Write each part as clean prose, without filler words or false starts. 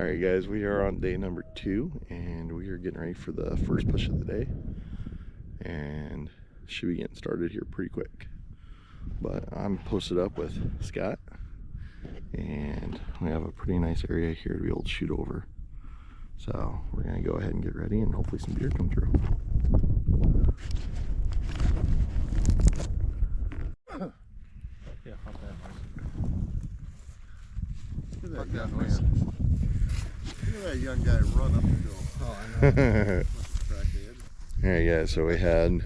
Alright guys, we are on day number 2 and we are getting ready for the first push of the day, and should be getting started here pretty quick. But I'm posted up with Scott and we have a pretty nice area here to be able to shoot over. So we're going to go ahead and get ready and hopefully some deer come through. Yeah, hop that Look at that young man. Look at that young guy run up the hill. Oh, I know. Alright guys, so we had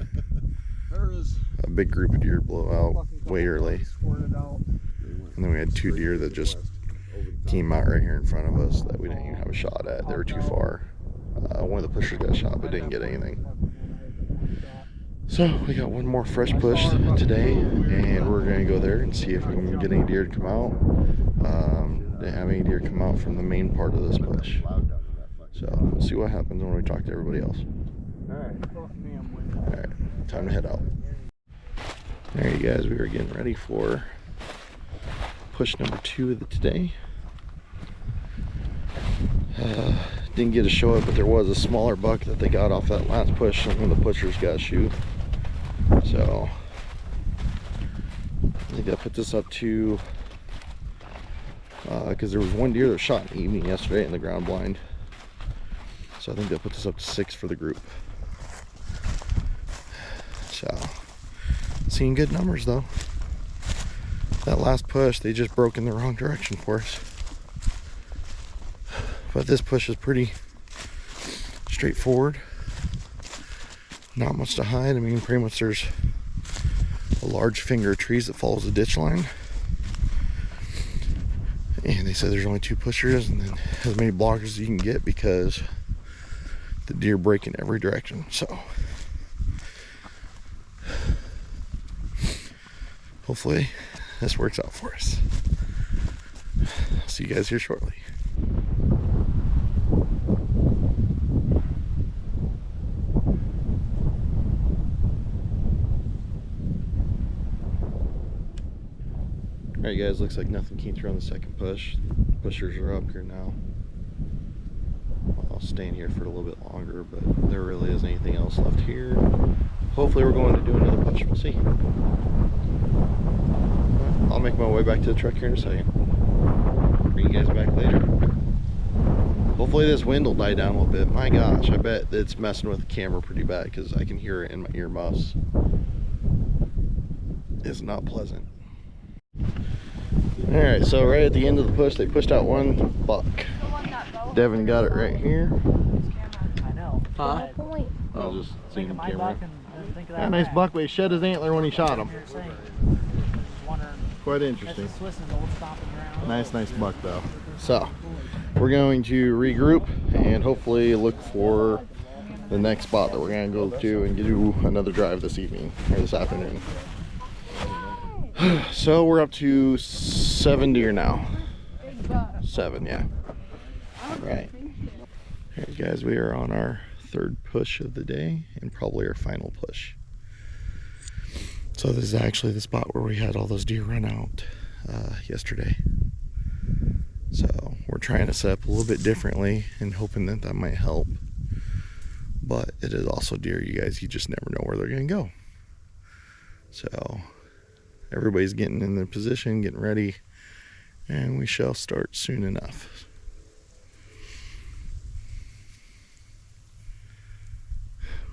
a big group of deer blow out way early. And then we had 2 deer that just came out right here in front of us that we didn't even have a shot at. They were too far. One of the pushers got shot but didn't get anything. So we got one more fresh push today and we're going to go there and see if we can get any deer to come out. Didn't have any deer come out from the main part of this push. So we'll see what happens when we talk to everybody else. Alright, time to head out. Alright guys, we are getting ready for push number 2 of the today. Didn't get to show it, but there was a smaller buck that they got off that last push and one of the pushers got shoot. So I think that put this up to because there was 1 deer that was shot in the evening yesterday in the ground blind. So I think that put this up to 6 for the group. So seeing good numbers though. That last push they just broke in the wrong direction for us. But this push is pretty straightforward. Not much to hide. I mean, pretty much there's a large finger of trees that follows the ditch line. And they said there's only 2 pushers and then as many blockers as you can get because the deer break in every direction. So hopefully this works out for us. I'll see you guys here shortly. Alright guys, looks like nothing came through on the second push. Pushers are up here now. I'll stay in here for a little bit longer, but there really isn't anything else left here. Hopefully we're going to do another push, we'll see. I'll make my way back to the truck here in a second. Bring you guys back later. Hopefully this wind will die down a little bit. My gosh, I bet it's messing with the camera pretty bad because I can hear it in my earmuffs. It's not pleasant. Alright, so right at the end of the push, they pushed out 1 buck. Devon got it right here. I know. Huh? I'll just see him on camera. Yeah, nice buck, but he shed his antler when he shot him. Quite interesting. Nice buck though. So, we're going to regroup and hopefully look for the next spot that we're going to go to and do another drive this evening, or this afternoon. So we're up to 7 deer now. 7, yeah. Alright. Alright guys, we are on our 3rd push of the day and probably our final push. So this is actually the spot where we had all those deer run out yesterday. So we're trying to set up a little bit differently and hoping that that might help. But it is also deer, you guys, you just never know where they're going to go. So everybody's getting in their position, getting ready, and we shall start soon enough.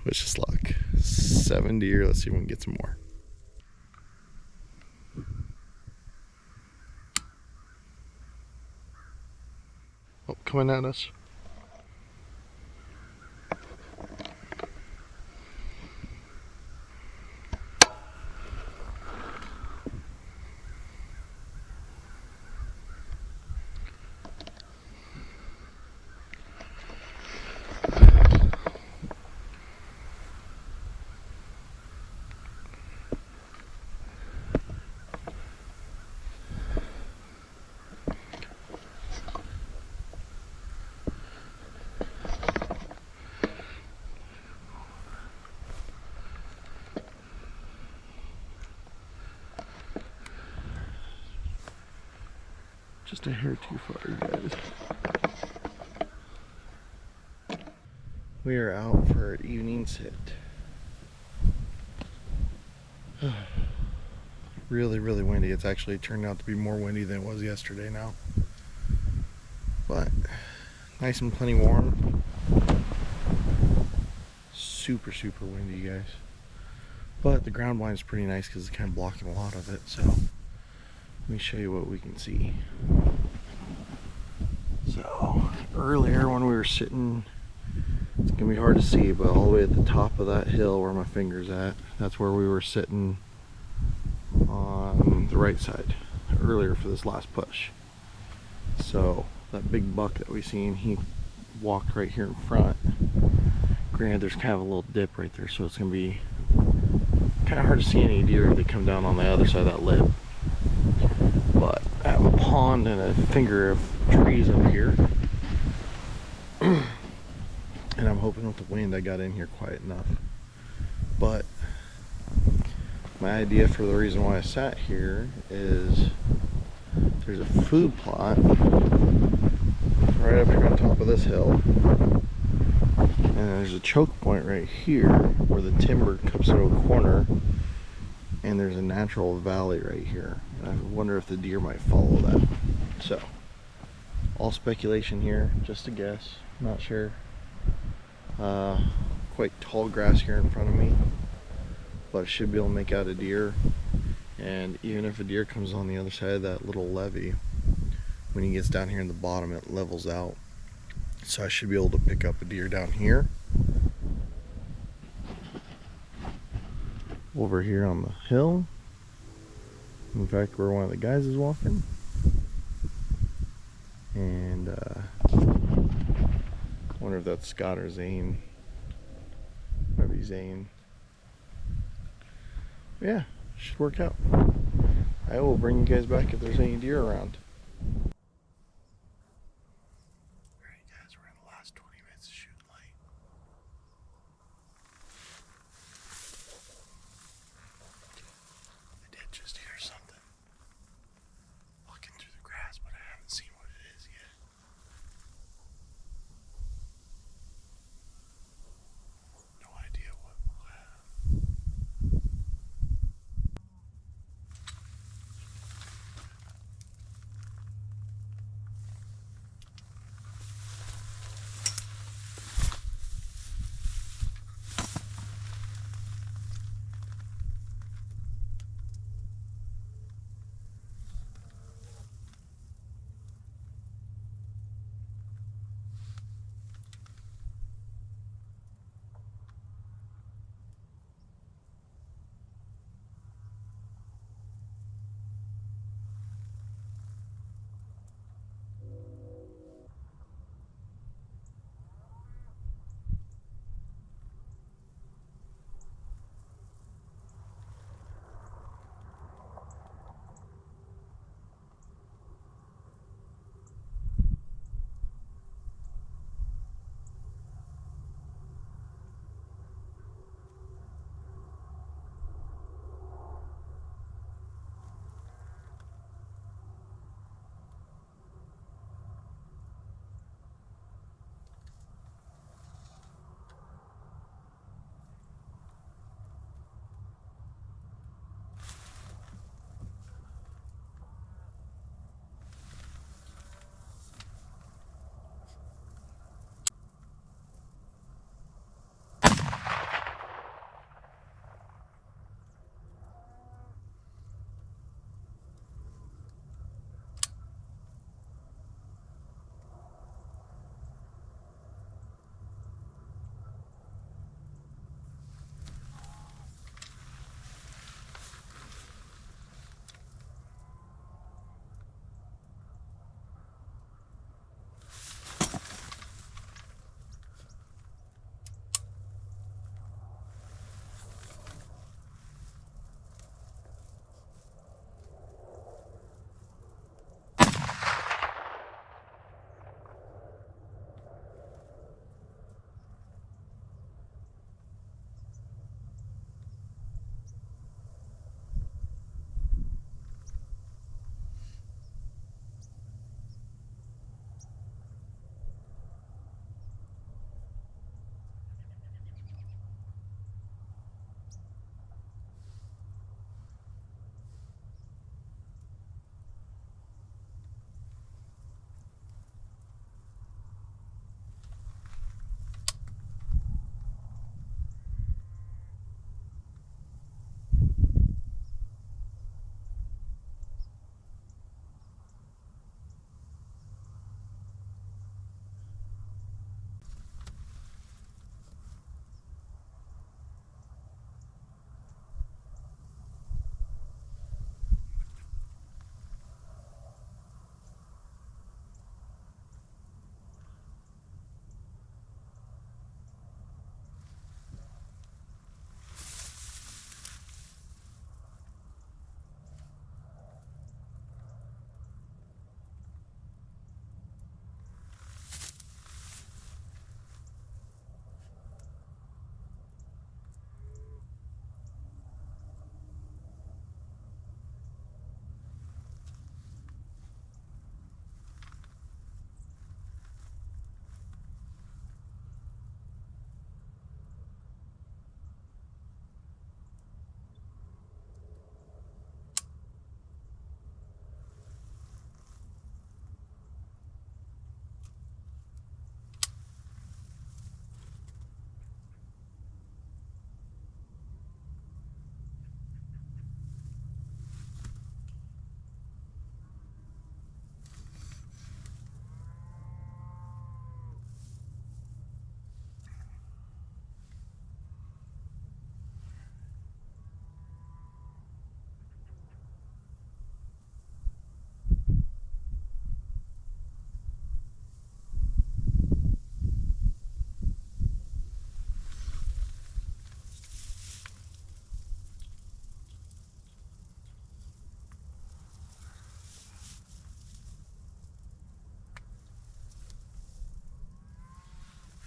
Wish us luck. 7 deer, let's see if we can get some more. Oh, coming at us. Just a hair too far, you guys. We are out for an evening sit. Really, really windy. It's actually turned out to be more windy than it was yesterday now. But nice and plenty warm. Super, super windy, you guys. But the ground blind is pretty nice because it's kind of blocking a lot of it. So let me show you what we can see. So earlier when we were sitting, it's gonna be hard to see, but all the way at the top of that hill where my finger's at, that's where we were sitting on the right side earlier for this last push. So that big buck that we seen, he walked right here in front. Granted, there's kind of a little dip right there, so it's gonna be kind of hard to see any deer if they come down on the other side of that lip. But I have a pond and a finger of trees up here. And I'm hoping with the wind I got in here quiet enough. But my idea for the reason why I sat here is there's a food plot right up here on top of this hill. And there's a choke point right here where the timber comes to a corner. And there's a natural valley right here. And I wonder if the deer might follow that. So, all speculation here, just a guess, not sure. Quite tall grass here in front of me, but I should be able to make out a deer. And even if a deer comes on the other side of that little levee, when he gets down here in the bottom, it levels out. So I should be able to pick up a deer down here. Over here on the hill. In fact, where one of the guys is walking. And I wonder if that's Scott or Zane. Maybe Zane. Yeah, should work out. I will bring you guys back if there's any deer around. Alright guys, we're in the last 20 minutes of shooting light. I did just hear something walking through the grass, but I haven't seen what it is yet. No idea what we'll have.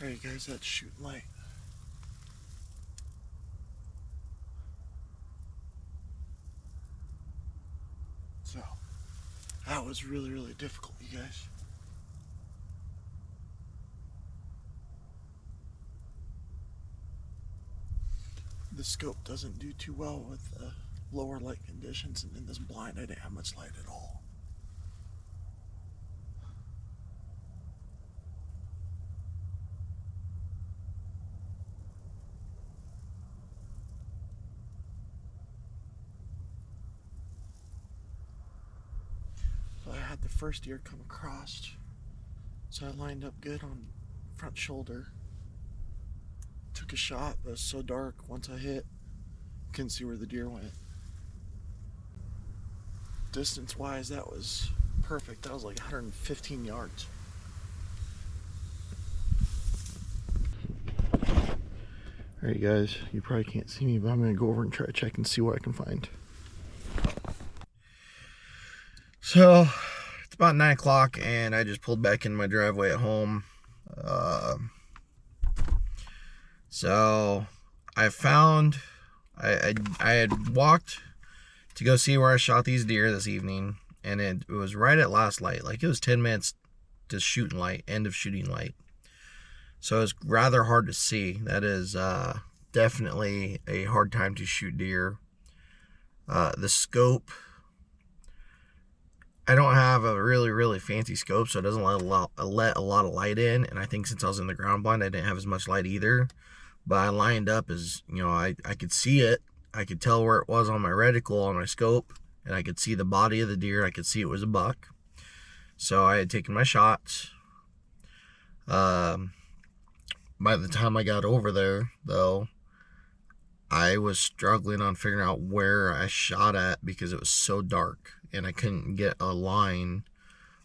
Alright guys, that's shooting light. So, that was really, really difficult, you guys. The scope doesn't do too well with lower light conditions, and in this blind I didn't have much light at all. I had the first deer come across, so I lined up good on front shoulder. Took a shot, but it was so dark once I hit, couldn't see where the deer went. Distance wise, that was perfect. That was like 115 yards. Alright guys, you probably can't see me, but I'm gonna go over and try to check and see what I can find. So, it's about 9 o'clock and I just pulled back in my driveway at home. So I found, I had walked to go see where I shot these deer this evening, and it was right at last light. Like, it was 10 minutes to shooting light, end of shooting light. So it's rather hard to see. That is definitely a hard time to shoot deer. The scope, I don't have a really fancy scope, so it doesn't let a lot of light in, and I think since I was in the ground blind, I didn't have as much light either. But I lined up as, you know, I could see it. I could tell where it was on my reticle, on my scope, and I could see the body of the deer. I could see it was a buck. So I had taken my shots. By the time I got over there, though, I was struggling on figuring out where I shot at because it was so dark, and I couldn't get a line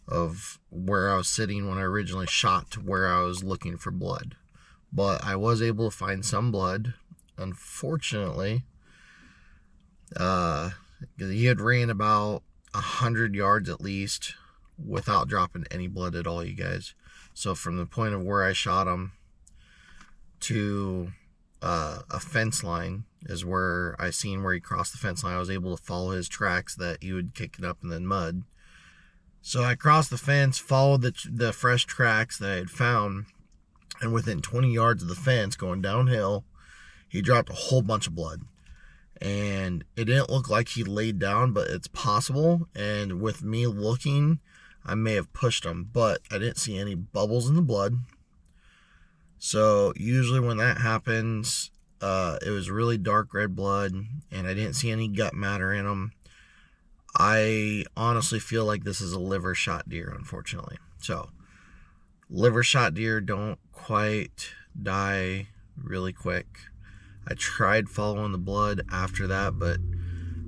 of where I was sitting when I originally shot to where I was looking for blood. But I was able to find some blood. Unfortunately, he had ran about 100 yards at least without dropping any blood at all, you guys. So from the point of where I shot him to a fence line is where I seen where he crossed the fence line. I was able to follow his tracks that he would kick it up in the mud. So I crossed the fence, followed the fresh tracks that I had found, and within 20 yards of the fence going downhill, he dropped a whole bunch of blood. And it didn't look like he laid down, but it's possible. And with me looking, I may have pushed him, but I didn't see any bubbles in the blood. So usually when that happens, it was really dark red blood, and I didn't see any gut matter in him. I honestly feel like this is a liver shot deer, unfortunately. So liver shot deer don't quite die really quick. I tried following the blood after that, but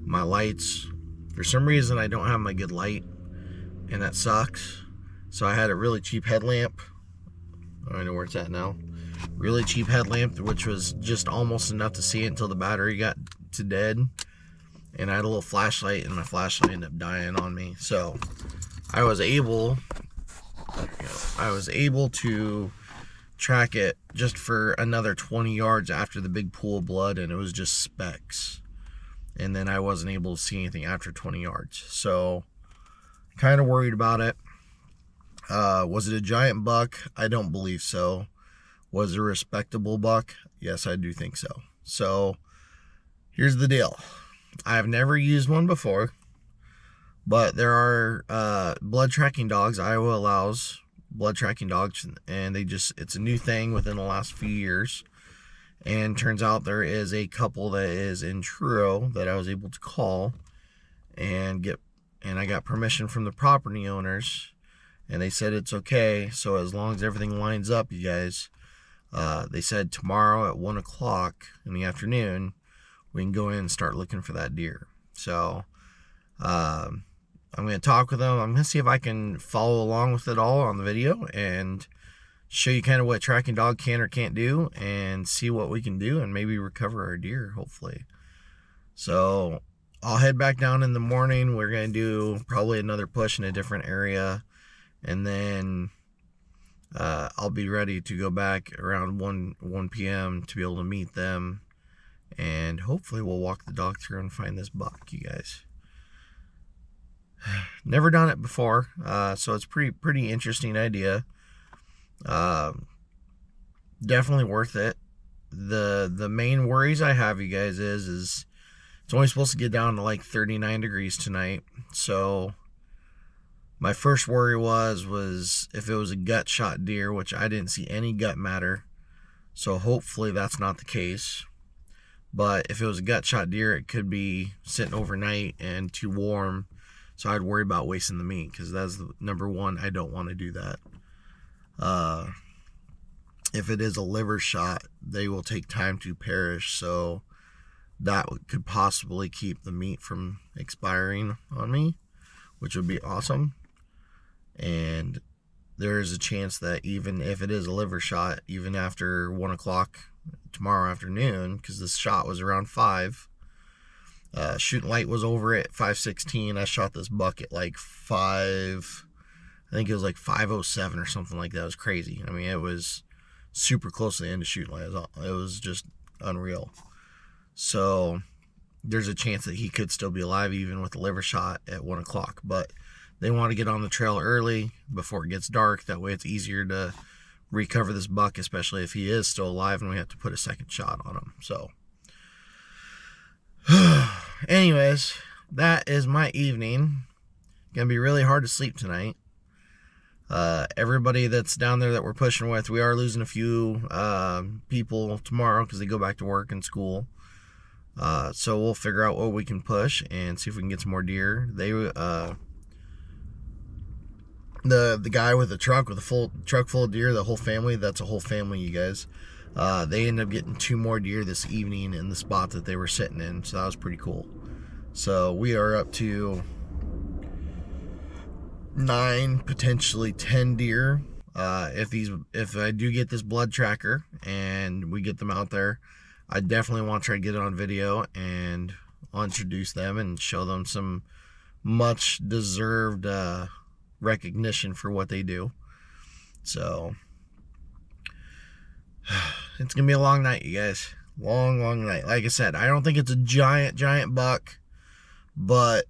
my lights, for some reason I don't have my good light, and that sucks. So I had a really cheap headlamp. I know where it's at now. Really cheap headlamp, which was just almost enough to see it until the battery got to dead. And I had a little flashlight, and my flashlight ended up dying on me. So I was able to track it just for another 20 yards after the big pool of blood, and it was just specks. And then I wasn't able to see anything after 20 yards. So kind of worried about it. Was it a giant buck? I don't believe so. Was it a respectable buck? Yes, I do think so. So here's the deal. I've never used one before, but there are blood tracking dogs. Iowa allows blood tracking dogs, and it's a new thing within the last few years. And turns out there is a couple that is in Truro that I was able to call and I got permission from the property owners, and they said it's okay. So as long as everything lines up, you guys, they said tomorrow at 1 o'clock in the afternoon, we can go in and start looking for that deer. So I'm going to talk with them. I'm going to see if I can follow along with it all on the video and show you kind of what tracking dog can or can't do, and see what we can do and maybe recover our deer, hopefully. So I'll head back down in the morning. We're going to do probably another push in a different area, and then I'll be ready to go back around 1 p.m. to be able to meet them, and hopefully we'll walk the dog through and find this buck, you guys. Never done it before, so it's pretty interesting idea. Definitely worth it. The main worries I have, you guys, is it's only supposed to get down to like 39 degrees tonight. So my first worry was if it was a gut shot deer, which I didn't see any gut matter. So hopefully that's not the case. But if it was a gut shot deer, it could be sitting overnight and too warm. So I'd worry about wasting the meat, because that's the number one. I don't want to do that. If it is a liver shot, they will take time to perish. So that could possibly keep the meat from expiring on me, which would be awesome. And there is a chance that even if it is a liver shot, even after 1 o'clock tomorrow afternoon, because this shot was around 5, shooting light was over at 5:16. I shot this buck at like 5, I think it was like 5:07 or something like that. It was crazy. I mean, it was super close to the end of shooting light. It was just unreal. So there's a chance that he could still be alive even with the liver shot at 1 o'clock. But they want to get on the trail early before it gets dark. That way it's easier to recover this buck, especially if he is still alive and we have to put a second shot on him. So anyways, that is my evening. Gonna be really hard to sleep tonight. Everybody that's down there that we're pushing with, we are losing a few people tomorrow because they go back to work and school. So we'll figure out what we can push and see if we can get some more deer. The guy with the truck, with a full truck full of deer, the whole family, that's a whole family, you guys. They ended up getting 2 more deer this evening in the spot that they were sitting in, so that was pretty cool. So we are up to 9, potentially 10 deer. If I do get this blood tracker and we get them out there, I definitely want to try to get it on video and I'll introduce them and show them some much deserved recognition for what they do. So it's gonna be a long night, you guys. Long night. Like I said, I don't think it's a giant buck, but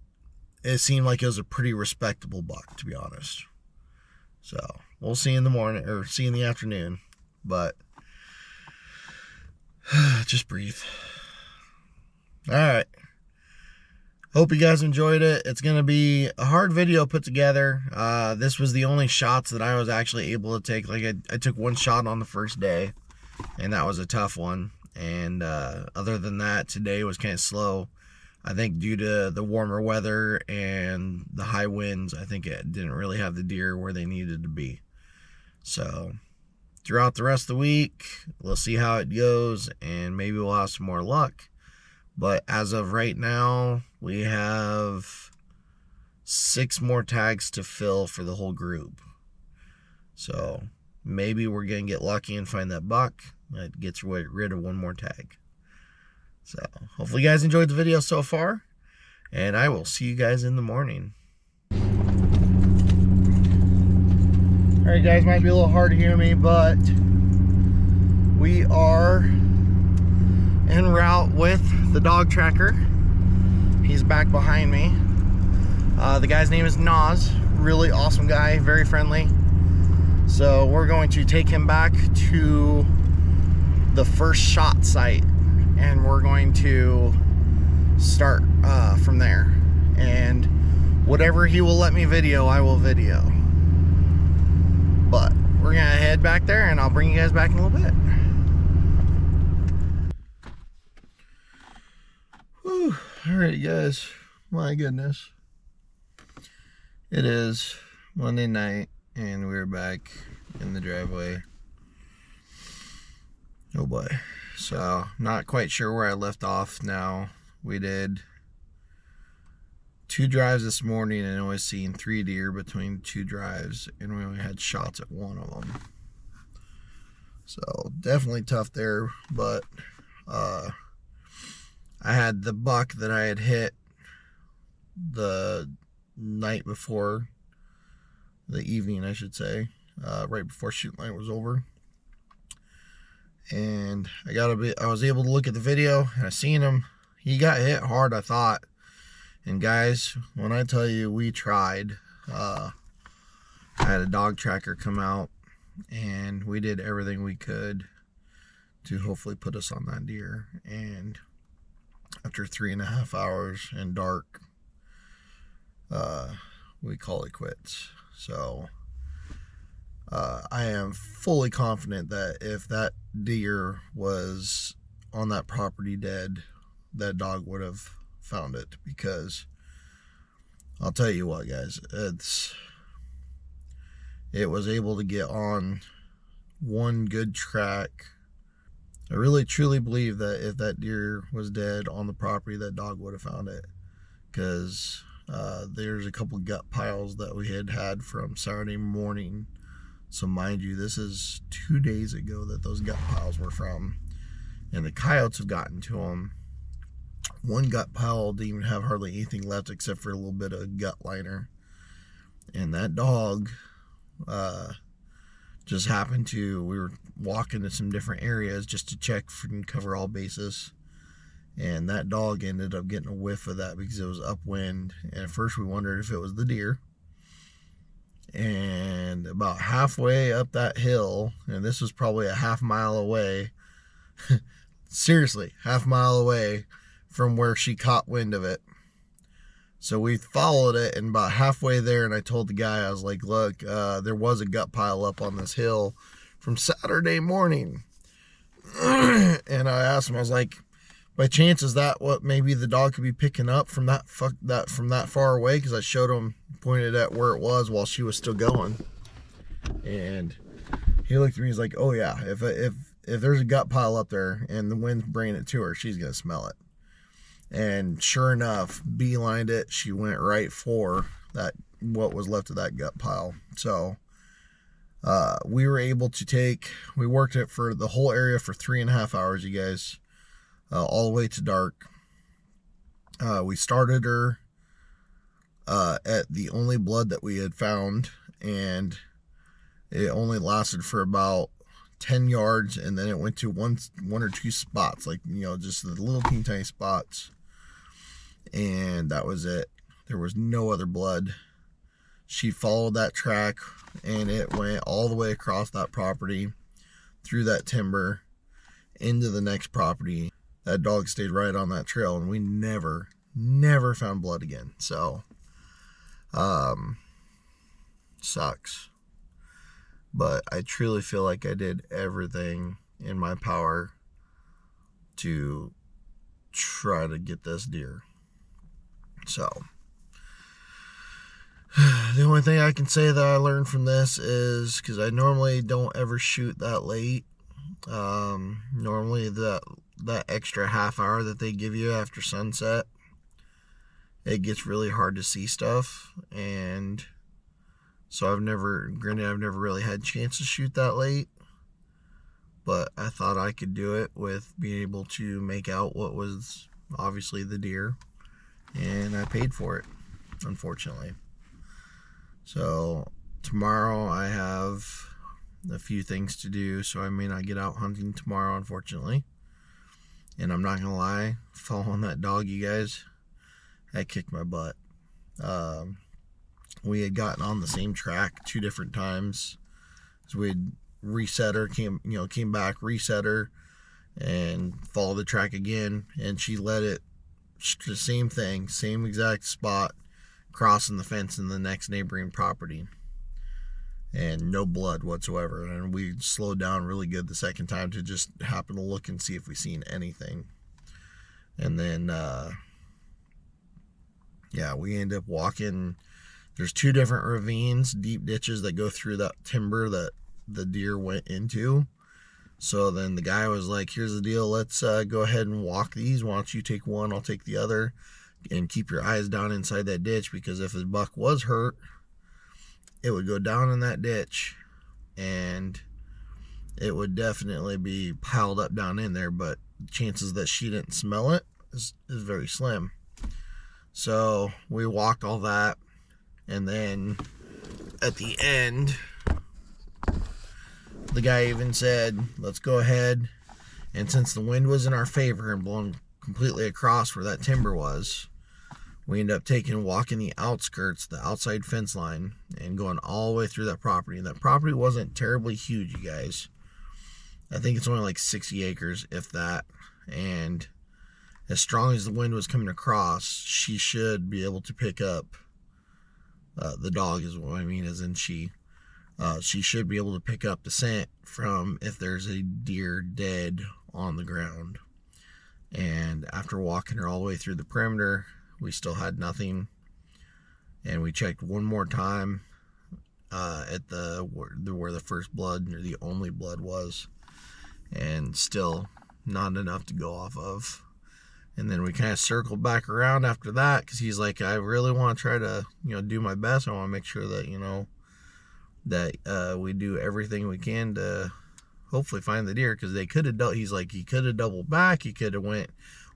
it seemed like it was a pretty respectable buck, to be honest. So we'll see in the morning, or see in the afternoon. But just breathe. All right. Hope you guys enjoyed it. It's going to be a hard video put together. This was the only shots that I was actually able to take. Like I took 1 shot on the first day, and that was a tough one. And other than that, today was kind of slow. I think due to the warmer weather and the high winds, I think it didn't really have the deer where they needed to be. So throughout the rest of the week, we'll see how it goes, and maybe we'll have some more luck. But as of right now, we have 6 more tags to fill for the whole group. So maybe we're going to get lucky and find that buck that gets rid of 1 more tag. So hopefully you guys enjoyed the video so far, and I will see you guys in the morning. Alright guys, might be a little hard to hear me, but we are en route with the dog tracker. He's back behind me. The guy's name is Nas. Really awesome guy, very friendly. So we're going to take him back to the first shot site, and we're going to start from there. And whatever he will let me video, I will video. But we're gonna head back there, and I'll bring you guys back in a little bit. Whew. All right, guys. My goodness. It is Monday night, and we're back in the driveway. Oh boy. So, not quite sure where I left off now. We did 2 drives this morning and only seen 3 deer between 2 drives, and we only had shots at 1 of them. So definitely tough there, but I had the buck that I had hit the night before, the evening I should say. right before shooting light was over. And I was able to look at the video, and I seen him. He got hit hard, I thought. And guys, when I tell you we tried, I had a dog tracker come out, and we did everything we could to hopefully put us on that deer. And after 3.5 hours and dark, we call it quits. So I am fully confident that if that deer was on that property dead, that dog would have found it. Because I'll tell you what, guys, it was able to get on one good track. I really truly believe that if that deer was dead on the property, that dog would have found it. Because there's a couple gut piles that we had from Saturday morning. So mind you, this is 2 days ago that those gut piles were from. And the coyotes have gotten to them. One gut pile didn't even have hardly anything left except for a little bit of gut liner. And that dog just happened to, we were walking to some different areas just to check and cover all bases. And that dog ended up getting a whiff of that because it was upwind. And at first we wondered if it was the deer. And about halfway up that hill, and this was probably a half mile away, seriously, half mile away from where she caught wind of it. So we followed it, and about halfway there, and I told the guy, I was like, look, there was a gut pile up on this hill from Saturday morning. And I asked him, I was like, by chance, is that what maybe the dog could be picking up from that far away? Because I showed him, pointed at where it was while she was still going. And he looked at me, he's like, oh yeah, if there's a gut pile up there and the wind's bringing it to her, she's gonna smell it. And sure enough, beelined it. She went right for that, what was left of that gut pile. So we were able to we worked it for the whole area for 3.5 hours, you guys. All the way to dark. We started her at the only blood that we had found, and it only lasted for about 10 yards, and then it went to one or two spots, like, you know, just the little teeny tiny spots, and that was it. There was no other blood. She followed that track, and it went all the way across that property, through that timber, into the next property. That dog stayed right on that trail, and we never found blood again. So, sucks. But I truly feel like I did everything in my power to try to get this deer. So, the only thing I can say that I learned from this is, because I normally don't ever shoot that late. Normally that extra half hour that they give you after sunset, it gets really hard to see stuff. And so I've never really had a chance to shoot that late, but I thought I could do it with being able to make out what was obviously the deer, and I paid for it, unfortunately. So tomorrow I have a few things to do, so I may not get out hunting tomorrow, unfortunately. And I'm not gonna lie, following that dog, you guys, that kicked my butt. We had gotten on the same track 2 different times. So we'd reset her, came back, reset her, and followed the track again, and she led it, the same thing, same exact spot, crossing the fence in the next neighboring property. And no blood whatsoever. And we slowed down really good the second time to just happen to look and see if we seen anything. And then yeah, we end up walking. There's 2 different ravines, deep ditches that go through that timber that the deer went into. So then the guy was like, here's the deal, let's go ahead and walk these. Why don't you take one, I'll take the other, and keep your eyes down inside that ditch, because if his buck was hurt, it would go down in that ditch, and it would definitely be piled up down in there, but chances that she didn't smell it is very slim. So we walked all that, and then at the end, The guy even said, let's go ahead, and since the wind was in our favor and blowing completely across where that timber was, we ended up walking the outskirts, the outside fence line, and going all the way through that property. And that property wasn't terribly huge, you guys. I think it's only like 60 acres, if that. And as strong as the wind was coming across, she should be able to pick up the dog, is what I mean, as in she should be able to pick up the scent from if there's a deer dead on the ground. And after walking her all the way through the perimeter, we still had nothing. And we checked one more time at where the first blood, or the only blood, was, and still not enough to go off of. And then we kind of circled back around after that, because he's like, I really want to try to, do my best. I want to make sure that, that we do everything we can to hopefully find the deer, because they could have, he's like, he could have doubled back, he could have went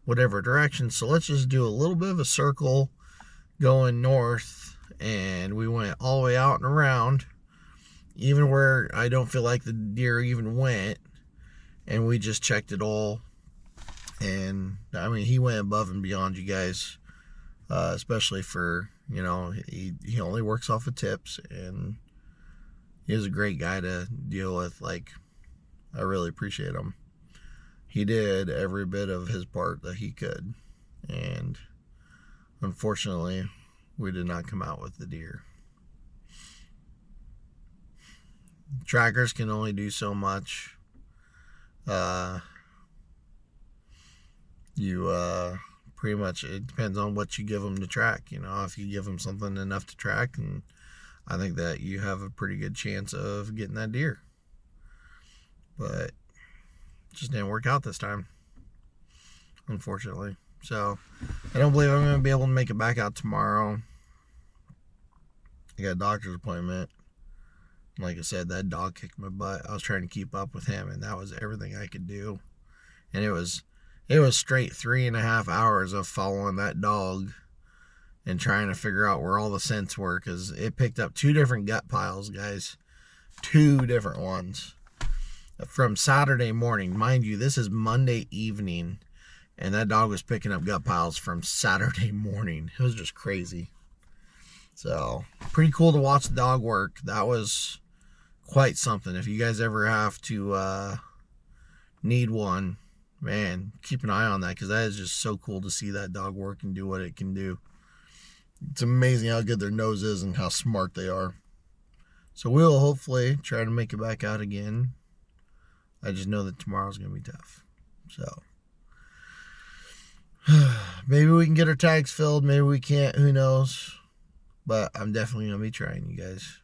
whatever direction, so let's just do a little bit of a circle going north. And we went all the way out and around, even where I don't feel like the deer even went, and we just checked it all. And I mean, he went above and beyond, you guys, especially for, he only works off of tips, and he was a great guy to deal with. Like, I really appreciate him. He did every bit of his part that he could, and unfortunately, we did not come out with the deer. Trackers can only do so much. Pretty much, it depends on what you give them to track. If you give them something enough to track, and I think that you have a pretty good chance of getting that deer. But it just didn't work out this time, unfortunately. So I don't believe I'm going to be able to make it back out tomorrow. I got a doctor's appointment. Like I said, that dog kicked my butt. I was trying to keep up with him, and that was everything I could do. And it was straight 3.5 hours of following that dog and trying to figure out where all the scents were, because it picked up 2 different gut piles, guys. 2 different ones. From Saturday morning. Mind you, this is Monday evening, and that dog was picking up gut piles from Saturday morning. It was just crazy. So, pretty cool to watch the dog work. That was quite something. If you guys ever have to need one, man, keep an eye on that, because that is just so cool to see that dog work and do what it can do. It's amazing how good their nose is and how smart they are. So we'll hopefully try to make it back out again. I just know that tomorrow's going to be tough. So maybe we can get our tags filled. Maybe we can't. Who knows? But I'm definitely going to be trying, you guys.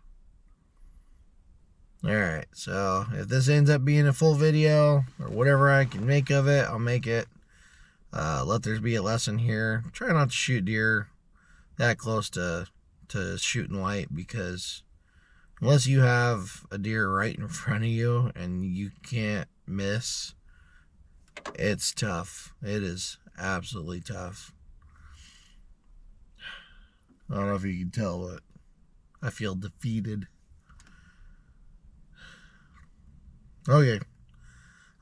Alright, so if this ends up being a full video, or whatever I can make of it, I'll make it. Let there be a lesson here. Try not to shoot deer that close to shooting light, because unless you have a deer right in front of you and you can't miss, it's tough. It is absolutely tough. I don't know if you can tell, but I feel defeated. Okay,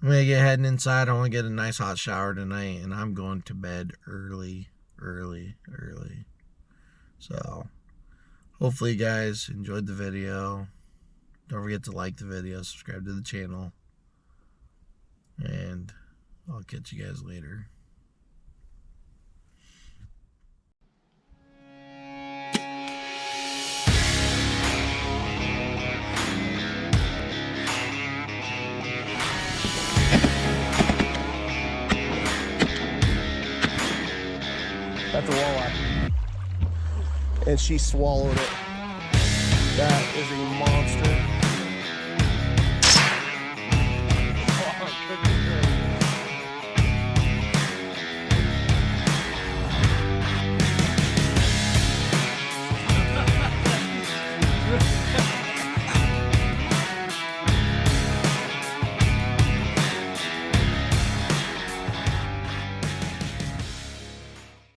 I'm going to get heading inside. I want to get a nice hot shower tonight, and I'm going to bed early. So, hopefully you guys enjoyed the video. Don't forget to like the video, subscribe to the channel, and I'll catch you guys later. That's a walleye. And she swallowed it. That is a monster.